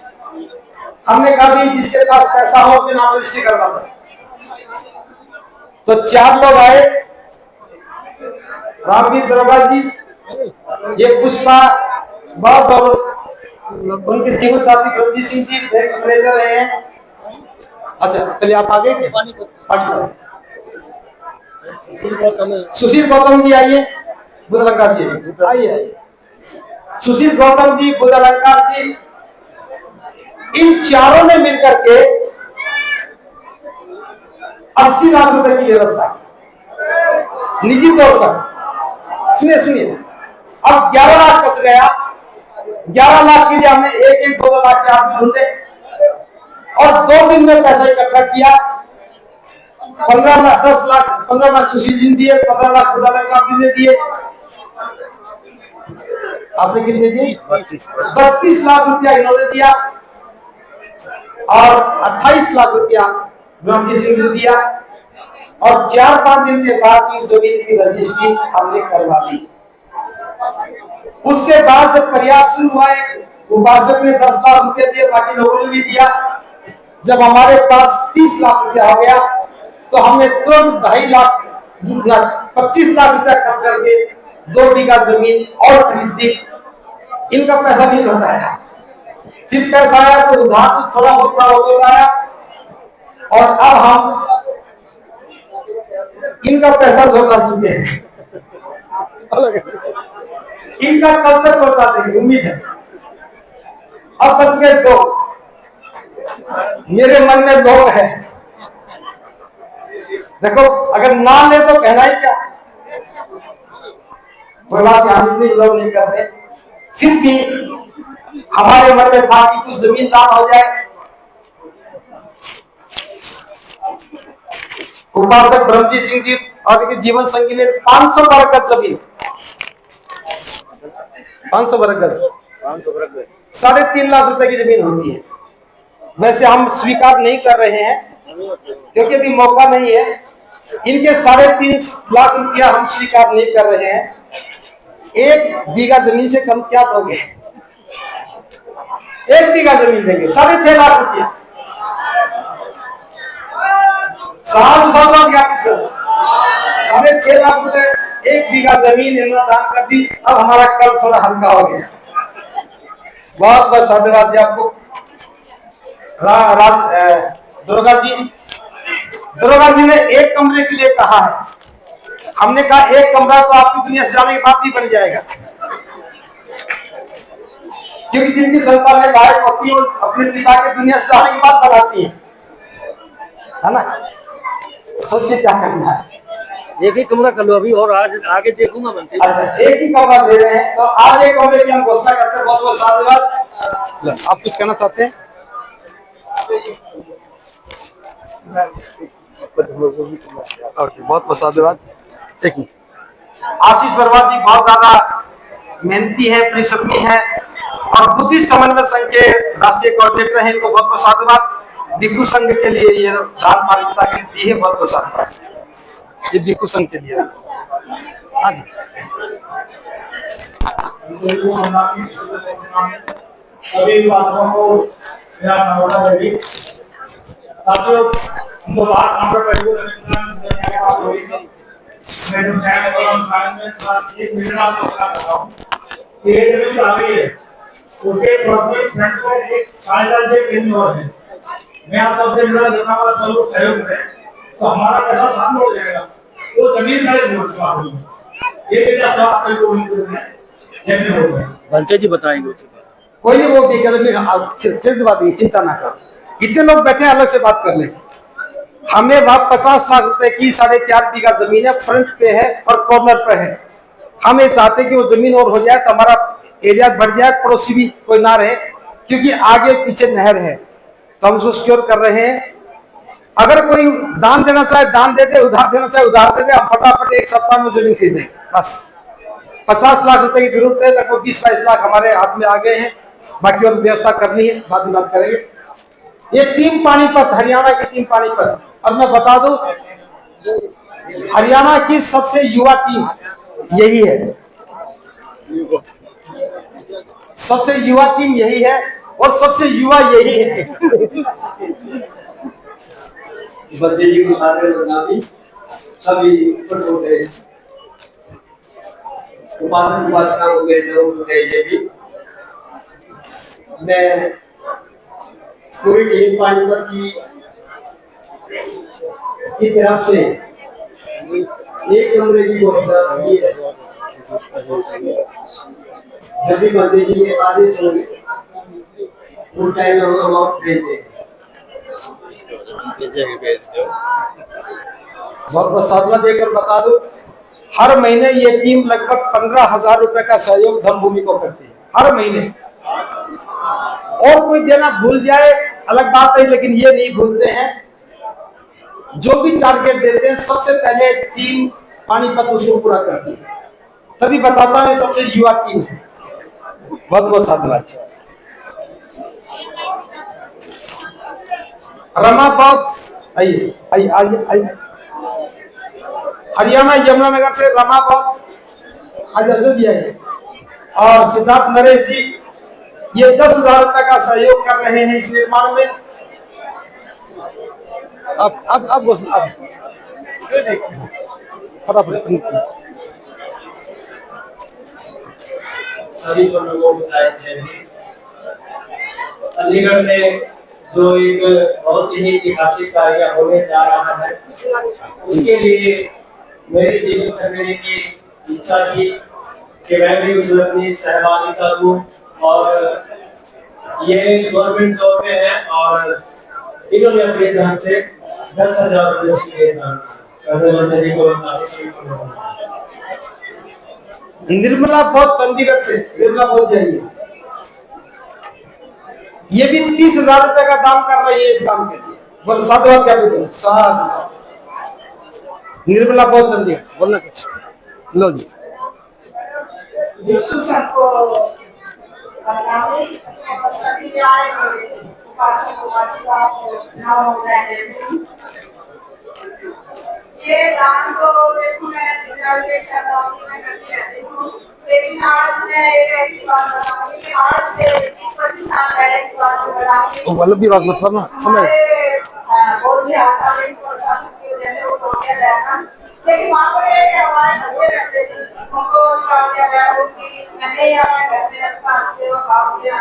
Speaker 1: हमने कहा भी जिसके पास पैसा हो अपने नाम रजिस्ट्री करवा दो। तो 4 लोग आए, रामवीर दरोगा जी, ये पुष्पा बहुत, और उनके जीवन साथी गंजी सिंह जी बैंक मैनेजर रहे हैं। अच्छा, चलिए आप आगे सुशील गौतम जी आइए, बुधलंकार जी आइए। सुशील गौतम जी, बुधलंकार जी, इन चारों ने मिलकर के 80 लाख रुपए की व्यवस्था निजी तौर पर। सुनिए, अब 11 लाख बच गया। 11 लाख के लिए हमने एक 2 लाख के आदमी ढूंढे और 2 दिन में पैसा इकट्ठा किया। 15 लाख 10 लाख 15 लाख सुशील जी दिए, 15 लाख बुधलंकार जी ने दिए। आपने कितने दिए? 32 लाख रुपया इन्होंने दिया और 28 लाख रुपया गंजी सिंह ने दिया। और 4-5 दिन के बाद इस जमीन की रजिस्ट्री हमने करवा दी। उसके बाद जब प्रयास शुरू हुआ, उपासक ने 10 लाख रुपया दिए, बाकी लोगों ने भी दिया। जब हमारे पास 30 लाख रुपया हो गया तो हमने तुरंत 2.5 लाख 25 लाख रुपया खर्च करके 2 बीघा जमीन और खरीदी। इनका पैसा नहीं लौटाया। फिर पैसा आया तो उधार थोड़ा बहुत आया और अब हम इनका पैसा लौटा चुके हैं। इनका कब तक लौटा देंगे, उम्मीद है। अब बच गए 2। मेरे मन में 2 है। देखो, अगर ना ले तो कहना ही क्या, कोई बात हम इतनी लोग नहीं कर रहे। फिर भी हमारे मन में था कि कुछ जमीन दान हो जाए। उपासक ब्रह्मजीत सिंह जी और इनके जीवन संगी ने 500 वर्ग गज जमीन, 500 वर्ग गज 3.5 लाख रुपए की जमीन होती है। वैसे हम स्वीकार नहीं कर रहे हैं क्योंकि अभी मौका नहीं है। इनके 3.5 लाख रुपया हम स्वीकार नहीं कर रहे हैं। 1 बीघा जमीन से कम क्या दोगे? 1 बीघा जमीन देंगे, 6.5 लाख रुपया। 6.5 लाख रुपए 1 बीघा जमीन इन्होंने दान कर दी। अब हमारा कल थोड़ा हल्का हो गया। बहुत बहुत धन्यवाद जी आपको। दरोगा जी ने 1 कमरे के लिए कहा है। हमने कहा 1 कमरा तो आपकी दुनिया से जाने के बाद नहीं बन जाएगा, क्योंकि जिनकी संतान में लायक होती है अपने पिता के दुनिया से जाने के बाद बनाती है ना। सोचिए क्या करना है।
Speaker 10: एक ही कमरा कर लो अभी, और आज आगे देखूंगा बनते।
Speaker 1: अच्छा, 1 ही कमरा दे रहे हैं तो आज 1 कमरे की हम घोषणा करते हैं। बहुत बहुत धन्यवाद। आप कुछ कहना चाहते हैं? बहुत बहुत धन्यवाद। आशीष बर्बाद जी बहुत ज्यादा मेहनती है, परिश्रमी है और बुद्धिस्ट समन्वय संघ के राष्ट्रीय कोऑर्डिनेटर हैं। इनको बहुत बहुत धन्यवाद। भिक्षु संघ के लिए ये दान मान्यता के दी है, बहुत बहुत साधुवाद। ये भिक्षु संघ के लिए। हाँ जी।
Speaker 7: सभी वास्तवों को मेरा नमस्कार है। साथियों, हमको बात काम पर मैं जो शायद में एक मिनट आप बता हूँ। ये जमीन आ गई है, उसके प्रॉपर्टी फ्रंट पर एक 4 साल के केंद्र और है। मैं आप सबसे मिला देखना वाला सब लोग सहयोग करें, तो हमारा पैसा शामिल हो जाएगा। वो जमीन मेरे बोल चुका हूँ। ये मेरा सवाल को जमीन हो गया।
Speaker 10: घंटे जी बताएंगे।
Speaker 1: कोई नहीं, वो फिर बात नहीं, चिंता ना कर। इतने लोग बैठे अलग से बात कर ले। हमें वहां 50 लाख रुपए की 4.5 बीघा जमीन है, फ्रंट पे है और कॉर्नर पे है। हम ये चाहते कि वो जमीन और हो जाए तो हमारा एरिया बढ़ जाए, पड़ोसी भी कोई ना रहे, क्योंकि आगे पीछे नहर है, तो हम उसको सिक्योर कर रहे हैं। अगर कोई दान देना चाहे दान दे दे, उधार देना चाहे उधार दे दे, हम फटाफट 1 सप्ताह में जमीन खरीदेंगे। बस 50 लाख रुपए की जरूरत है, लगभग 20-22 लाख हमारे हाथ में आ गए हैं, बाकी और व्यवस्था करनी है, बाद में बात करेंगे। ये टीम पानीपत, हरियाणा की टीम पानीपत। और मैं बता दूं, हरियाणा की सबसे युवा टीम यही है, सबसे युवा टीम यही है और सबसे युवा यही है।
Speaker 2: बंदे जी को सारे बदनामी सभी ऊपर हो गए, उपासना हो गए, लोग गए। ये भी मैं पूरी टीम पानीपत की तरफ से एक कमरे की घोषणा की है। जब भी मंत्री जी के आदेश होंगे उस टाइम हम अमाउंट भेज देंगे।
Speaker 1: बहुत बहुत साधुवाद देकर बता दूं, हर महीने ये टीम लगभग 15,000 रुपए का सहयोग धर्मभूमि को करती है, हर महीने। और कोई देना भूल जाए अलग बात है, लेकिन ये नहीं भूलते हैं। जो भी टारगेट देते हैं सबसे पहले टीम पानीपत उसको पूरा करती है। तभी बताता हूं सबसे युवा टीम है। बहुत बहुत साधुवाद। रमाबाद आइए आइए आइए आइए। हरियाणा यमुनानगर से रमाबाद आजादी है और सिद्धार्थ नरेश जी ये 10,000 रुपए का सहयोग कर रहे हैं इस निर्माण में। अब
Speaker 2: सभी को लोगों को बताया चाहिए। अलीगढ़ में जो एक बहुत ही ऐतिहासिक कार्य होने जा रहा है, उसके लिए मेरी जीवन से मेरी की इच्छा थी कि मैं भी उसमें सहभागिता करूं। और ये गवर्नमेंट जॉब में है और इन्होंने अपने तरफ से 10,000 रुपये के
Speaker 1: निर्मला बहुत चंडीगढ़ से, निर्मला बहुत जाइए। ये भी 30,000 रुपए का दाम कर रही है इस काम के लिए। बोल साधुवाद क्या बोलते हैं? साधु। निर्मला बहुत चंडीगढ़, बोलना कुछ लो जी।
Speaker 6: ये दान तो देखो मैं के शताब्दी में करती रहती हूँ, लेकिन आज मैं एक ऐसी बात बताऊंगी कि आज से 20-25 साल पहले की बात बताऊंगी।
Speaker 1: वल्लभ भी बात मतलब ना समझ
Speaker 6: बहुत ही आसानी प्रशासन की वजह से वो तोड़ दिया गया था, लेकिन वहाँ पर हमारे बच्चे रहते थे, उनको निकाल दिया गया। उनकी मैंने ही अपने घर में रखा, सेवा भाव किया।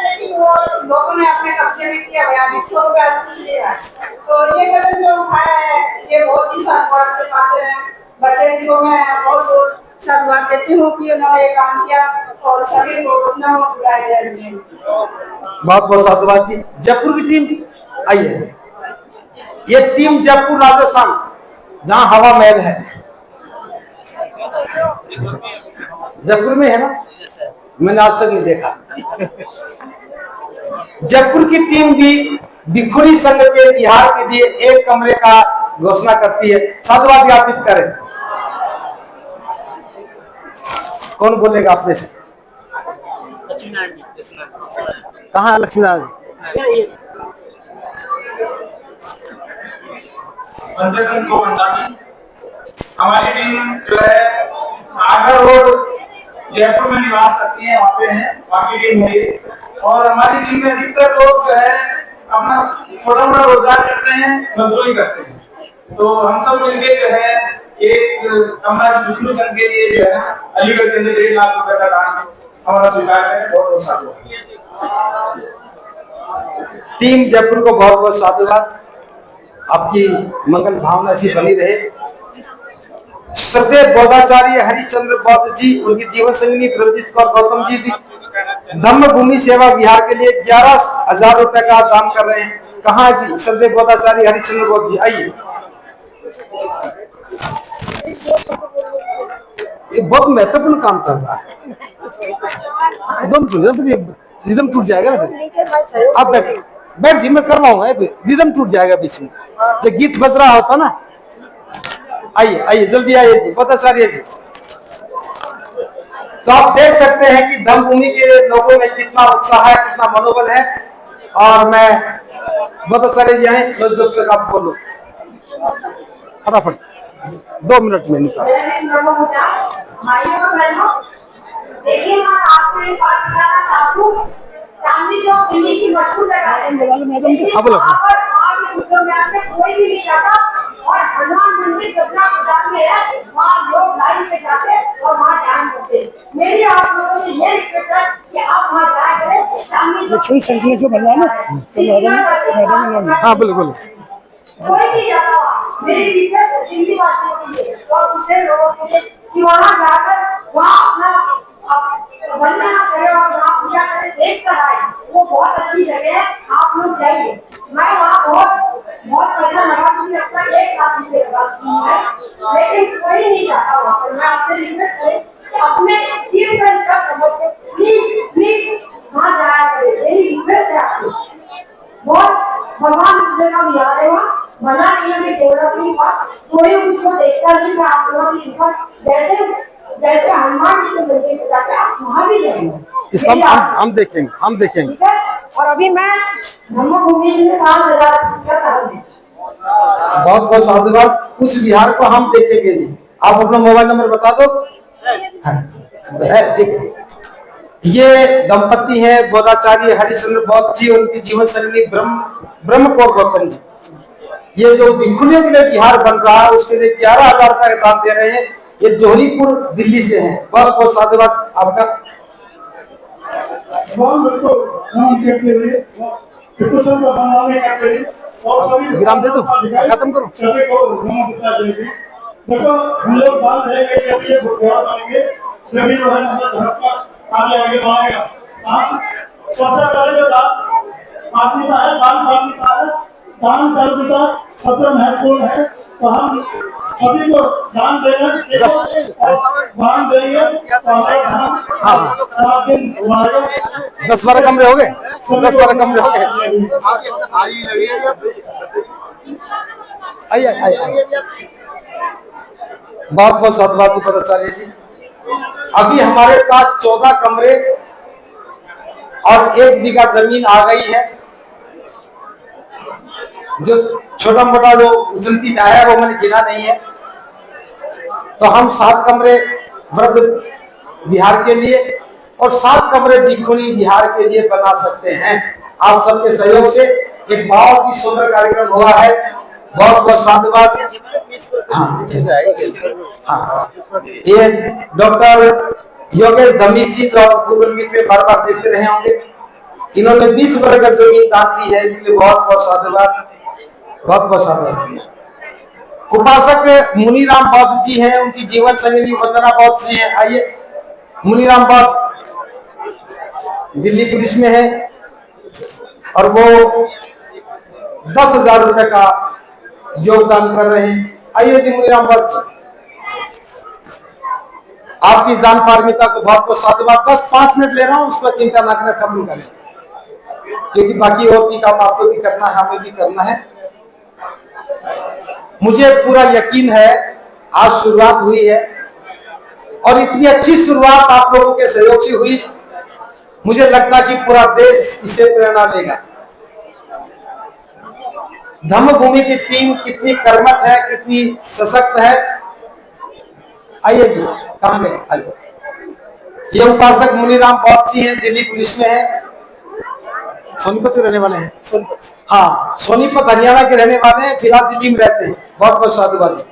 Speaker 6: लेकिन वो लोगों ने अपने कब्जे में किया गया, भिक्षुओं को पैसा लिया। तो ये कदम जो उठाया है ये बहुत ही साधुवाद के पात्र है। बच्चे जी को मैं बहुत बहुत साधुवाद देती हूँ कि उन्होंने ये काम किया और सभी को अपना बुलाया जाए।
Speaker 1: बहुत बहुत साधुवाद जी। जयपुर की टीम आइए। ये टीम जयपुर राजस्थान, जहाँ हवा महल है, जयपुर में है ना, मैंने आज तक नहीं देखा। जयपुर की टीम भी भिक्षुणी संघ के बिहार के लिए एक कमरे का घोषणा करती है। साधुवाद ज्ञापित करें। कौन बोलेगा अपने से?
Speaker 10: कहाँ है लक्ष्मी नारायण?
Speaker 2: बंदेसन को बंदानी हमारी टीम जो है आगरा रोड जयपुर में निवास करती है, वहाँ पे है बाकी टीम है ये। और हमारी टीम में अधिकतर लोग जो है अपना छोटा मोटा रोजगार करते हैं, मजदूरी करते हैं। तो हम सब मिलके जो है एक कमरा भिक्षु संघ के लिए जो है अलीगढ़ के अंदर 1.5 लाख रुपए का दान हमारा स्वीकार करें। बहुत बहुत साधुवाद।
Speaker 1: टीम जयपुर को बहुत बहुत साधुवाद। आपकी मंगल भावना ऐसी बनी रहे। श्रद्धेय बौद्धाचार्य हरिचंद्र बौद्ध जी, उनकी जीवन संगिनी प्रवजित कौर गौतम जी धम्म भूमि सेवा विहार के लिए 11,000 रुपए का दान कर रहे हैं। कहाँ जी श्रद्धेय बौद्धाचार्य हरिचंद्र बौद्ध जी? आइए। ये बहुत महत्वपूर्ण काम चल रहा है। रिदम टूट जाएगा ना फिर। आप बैठ जी, मैं करवाऊंगा। रिदम टूट जाएगा बीच में जब गीत बज रहा होता ना। आइए आइए जल्दी आइए जी बौद्धाचार्य जी। तो आप देख सकते हैं कि धम्म भूमि के लोगों में कितना उत्साह है, कितना मनोबल है। और मैं बौद्धाचार्य जी आए, जब तक आप बोलो फटाफट 2 मिनट में निकाल।
Speaker 6: देखिए मैं आपको एक बात बताना चाहती हूँ। चांदनी चौक दिल्ली की मशहूर जगह है। वहाँ पर कोई भी नहीं जाता। और हनुमान मंदिर जगन्नाथ बाजार में है, वहाँ लोग लाइन से जाते और वहाँ ध्यान करते। मेरी आप लोगों से ये रिक्वेस्ट है कि आप वहाँ जाया करें। चांदनी चौक
Speaker 10: जो बनवा ना। हाँ बोलो बोलो।
Speaker 6: कोई नहीं जाता वहाँ। मेरी रिक्वेस्ट है दिल्ली वासियों के लिए और दूसरे लोगों के लिए कि वहाँ जाकर वहाँ अपना बनना करे और वहाँ पूजा करे, देख कर आए। वो बहुत अच्छी जगह है, आप लोग जाइए। मैं वहाँ बहुत पैसा लगा दूंगी, अब तक 1 लाख रुपए लगा दूंगी है, लेकिन कोई नहीं जाता वहाँ पर। मैं आपसे रिक्वेस्ट करूँ कि अपने टीम का हिस्सा समझ प्लीज वहाँ जाया करें। मेरी रिक्वेस्ट है आपसे। बहुत भगवान बुद्ध का विहार है वहाँ, बना नहीं है डेवलप नहीं हुआ, कोई उसको देखता नहीं। मैं आप लोगों की जैसे हनुमान जी के मंदिर में जाके आप वहाँ भी जाएंगे।
Speaker 1: इसको हम देखेंगे।
Speaker 6: ठीक है। और अभी मैं धम्म भूमि में 5,000 रुपया करूँगी।
Speaker 1: बहुत बहुत साधुवाद। उस विहार को हम देखेंगे जी। आप अपना मोबाइल नंबर बता दो। ये दंपति है बौद्धाचार्य हरिचंद्र बौद्ध जी, उनकी जीवन संगिनी ब्रह्म कौर गौतम जी। ये जो भिक्षुनियों के लिए विहार बन रहा है उसके लिए 11,000 रुपए का दान दे रहे हैं। ये जोहरीपुर दिल्ली से हैं। बहुत बहुत साधुवाद आपका। विराम दे दो, खत्म करो।
Speaker 5: देखो हम लोग बात रहेंगे जब ये बुद्धियार बनेंगे तभी जो है हमारा धर्म का आगे आगे बढ़ेगा। सबसे पहले जो आदमी का है दान धर्म का सबसे महत्वपूर्ण है। तो हम सभी को दान देंगे दान देंगे तो
Speaker 1: 10-12 कमरे हो गए। 10-12 कमरे हो गए। आइए। बहुत बहुत साधुवाद बौद्धाचार्य जी। अभी हमारे पास 14 कमरे और 1 बीघा जमीन आ गई है। जो छोटा मोटा जो उचलती में आया वो मैंने गिना नहीं है। तो हम 7 कमरे वृद्ध विहार के लिए और 7 कमरे भिक्षुणी विहार के लिए बना सकते हैं। आप सबके सहयोग से एक बहुत ही सुंदर कार्यक्रम हुआ है। बहुत बहुत साधुवाद। हाँ, ये डॉक्टर योगेश धमीक जी जो आप गूगल मीट पे बार बार देखते रहे होंगे, इन्होंने 20 वर्ग का जमीन दान दी है। इनके लिए बहुत बहुत साधुवाद। बहुत बहुत साधुवाद। उपासक मुनीराम बौद्ध जी हैं, उनकी जीवन संगिनी वंदना बौद्ध जी हैं। आइए। मुनीराम बौद्ध दिल्ली पुलिस में है और वो 10,000 रुपए का योगदान कर रहे हैं। आइए जी मुनीराम बौद्ध, आपकी दान पारमिता को बहुत बहुत साधुवाद। बस 5 मिनट ले रहा हूँ, उसका चिंता ना करें, खत्म करें, क्योंकि बाकी और भी काम आपको भी करना है, हमें भी करना है। मुझे पूरा यकीन है आज शुरुआत हुई है और इतनी अच्छी शुरुआत आप लोगों के सहयोग से हुई। मुझे लगता है कि पूरा देश इससे प्रेरणा लेगा। धम्मभूमि की टीम कितनी कर्मठ है, कितनी सशक्त है। आइए जी, कहां गए? आइए। ये उपासक मुनीराम बौद्ध जी हैं, दिल्ली पुलिस में है, सोनीपत के रहने वाले हैं। हाँ, सोनीपत हरियाणा के रहने वाले हैं, फिलहाल दिल्ली में रहते हैं। बहुत बहुत साधुवाद।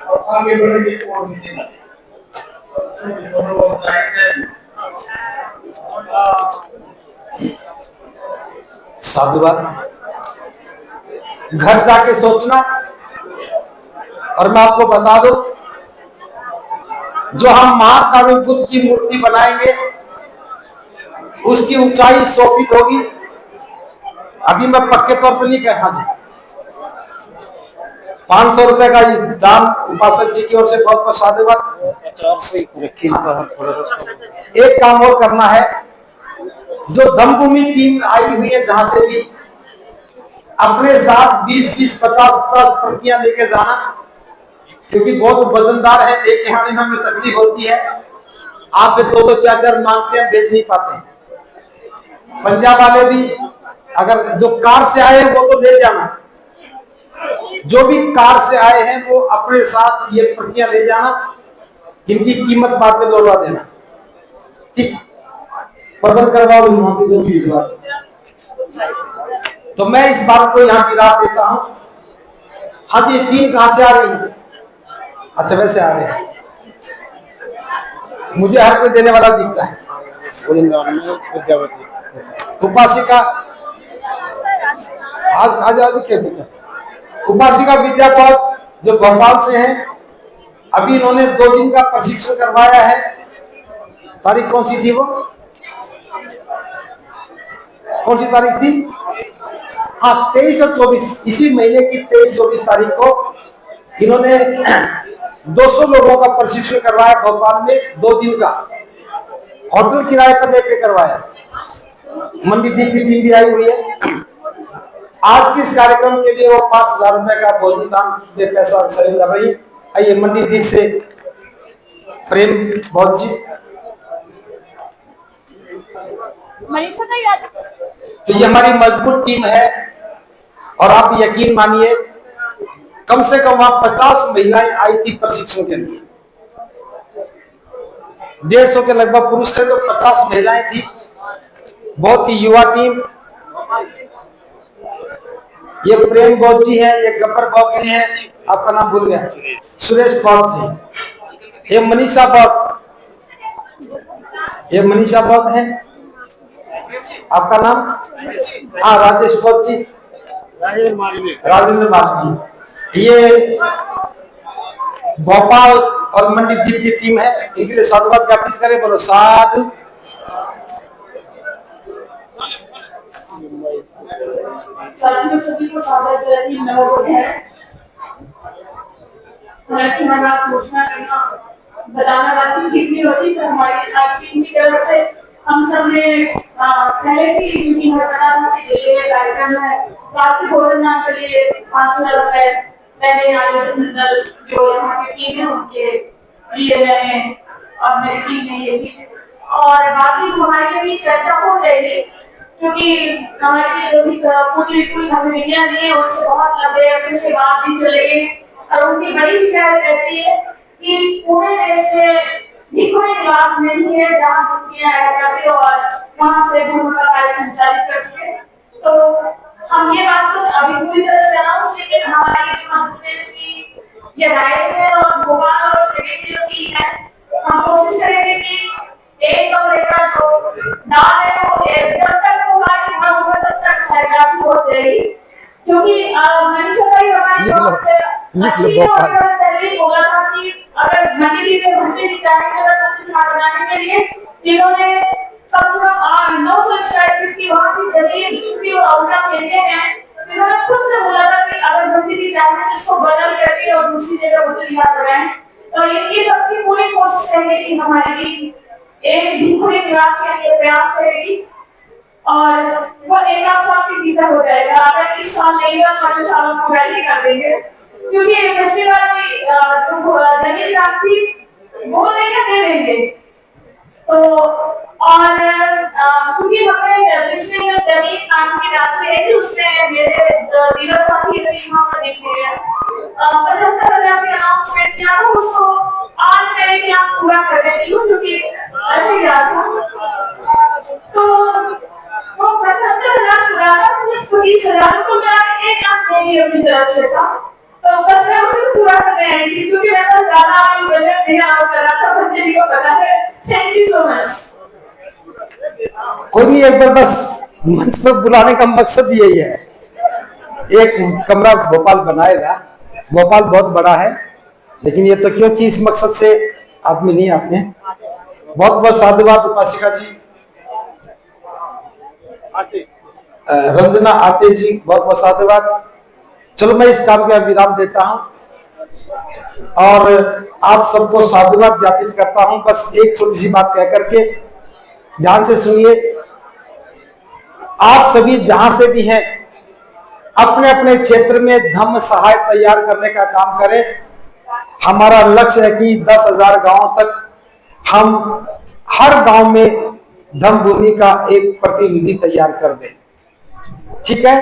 Speaker 5: और आगे बढ़ेंगे और
Speaker 1: साधुवाद। घर जाके सोचना। और मैं आपको बता दूं, जो हम महाकाल बुद्ध की मूर्ति बनाएंगे उसकी ऊंचाई 100 फीट होगी। अभी मैं पक्के तौर पर नहीं कह, हाँ जी, 500 रुपए का ये दान उपासक जी की ओर से बहुत बहुत साधुवाद। एक काम और करना है, जो धम्मभूमि टीम आई हुई है जहां से भी, अपने साथ 20-20, 50-50 प्रतियां लेके जाना, क्योंकि बहुत वजनदार है, लेके आने में हमें तकलीफ होती है। आप 2-2, 4-4 मांगते हैं, बेच नहीं पाते हैं। पंजाब वाले भी अगर जो कार से आए हैं वो तो ले जाना, जो भी कार से आए हैं वो अपने साथ ये प्रतियां ले जाना, इनकी कीमत बाद में लौटा देना। ठीक, प्रबंध करवाओ वहां पे जो भी इस बात। तो मैं इस बात को यहाँ गिरा देता हूं। हाँ जी, टीम कहां से आ रही है? अच्छा, वैसे आ रहे हैं, मुझे हर कोई देने वाला दिखता है। उपासिका आज क्या दिखा? उपासिका विद्या पौध जो भोपाल से हैं, अभी इन्होंने 2 दिन का प्रशिक्षण करवाया है। तारीख कौन सी थी? वो कौन सी तारीख थी? हाँ, 23 और 24, इसी महीने की 23-24 तारीख को इन्होंने 200 लोगों का प्रशिक्षण करवाया भोपाल में, 2 दिन का। होटल किराए पर लेकर करवाया। मंडी दीप की टीम भी आई हुई है। आज के इस कार्यक्रम के लिए वो 5000 रुपए का भोजन दान में पैसा सहयोग कर रही है। आइए, मंडी दीप से प्रेम बहुत जी। तो ये हमारी मजबूत टीम है, और आप यकीन मानिए कम से कम वहां 50 महिलाएं आई थी प्रशिक्षण के लिए। 150 के लगभग पुरुष थे, तो 50 महिलाएं थी। बहुत ही युवा टीम। ये प्रेम बौद्ध जी है, ये गब्बर बौद्ध जी है, आपका नाम भूल गया, सुरेश बौद्ध जी। ये मनीषा बौद्ध, ये मनीषा बौद्ध है, आपका नाम? हाँ, राजेश बौद्ध जी, राजेंद्र मालवी। ये भोपाल और मंडी दीप की टीम है, इनके लिए साधुवाद ज्ञापित करें। बोलो साधु।
Speaker 6: सभी को स्वागत है जी, नमोबुद्ध है। हालांकि मैं बात घोषणा करना बताना राशि ठीक नहीं होती, तो हमारी खास टीम की तरफ से हम सब ने पहले से ही मीटिंग करना था कि ये कार्यक्रम है, राशि भोजन के लिए 5,000 रुपए मैंने आयोजन मंडल जो यहाँ की टीम है उनके लिए मैंने और मेरी टीम ने ये चीज, और बाकी हमारी अभी चर्चा हो जाएगी, क्योंकि हमारी जो भी पूरी हमें विज्ञान दी है उनसे बहुत लंबे अरसे से बात भी चलेगी, और उनकी बड़ी शिकायत रहती है कि पूरे देश से भी कोई निवास नहीं है जहाँ दुनिया आए और वहाँ से गुरु का कार्य संचालित कर सके। तो हम ये बात तो अभी पूरी तरह से अनाउंस, लेकिन हमारी मध्य प्रदेश की ये राय है और भोपाल और जगह की है, हम कोशिश करेंगे कि एक कमरे का जो दान है वो जब तक हमारी होगा तब तक सरकार हो जाएगी, क्योंकि मनीषा भाई हमारी अच्छी और पहले बोला था कि अगर मंडी में भर्ती की जाएगी तो बनाने के लिए इन्होंने कम से कम 900 स्क्वायर फीट की वहाँ की जमीन दूसरी और आउटला खेलने हैं। इन्होंने खुद से बोला था कि अगर भर्ती की जाएगी तो इसको बदल करके और दूसरी जगह भर्ती कराएं। तो ये सबकी पूरी कोशिश रहेगी कि हमारी एक भिखुरी निवास के लिए प्रयास करेगी, और वो एक आप इस साल नहीं हुआ तो अगले साल हम पूरा ही कर देंगे, क्योंकि फेस्टिवल में जो जमीन थी वो नहीं दे देंगे। तो और क्योंकि हमें पिछले जो जमीन कानून के रास्ते है उसमें मेरे डीलर साथी यहाँ पर देख रहे हैं 75,000 की अनाउंसमेंट किया था, उसको आज मेरे क्या पूरा कर देती हूँ, क्योंकि अभी याद था तो वो 75,000 पूरा था, 25,000 तो मेरा 1 लाख नहीं अपनी तरफ से था, तो बस मैं उसे पूरा करने आई थी, क्योंकि मैं तो ज्यादा अपनी बजट नहीं अलाउ कर रहा था, बच्चे जी को पता है। Thank you so much.
Speaker 1: कोई नहीं, एक बार बस मंच पर बुलाने का मकसद यही है। एक कमरा भोपाल बनाएगा, भोपाल बहुत बड़ा है, लेकिन ये तो क्यों चीज मकसद से आदमी नहीं आते हैं। बहुत बहुत साधुवाद उपासिका जी, रंजना आटे जी, बहुत बहुत साधुवाद। चलो मैं इस काम का विराम देता हूं और आप सबको साधुवाद ज्ञापित करता हूं। बस एक छोटी सी बात कह करके ध्यान से सुनिए। आप सभी जहां से भी हैं अपने अपने क्षेत्र में धम्म सहाय तैयार करने का काम करें। हमारा लक्ष्य है कि 10,000 गांवों तक हम हर गांव में धम्म भूमि का एक प्रतिनिधि तैयार कर दें। ठीक है।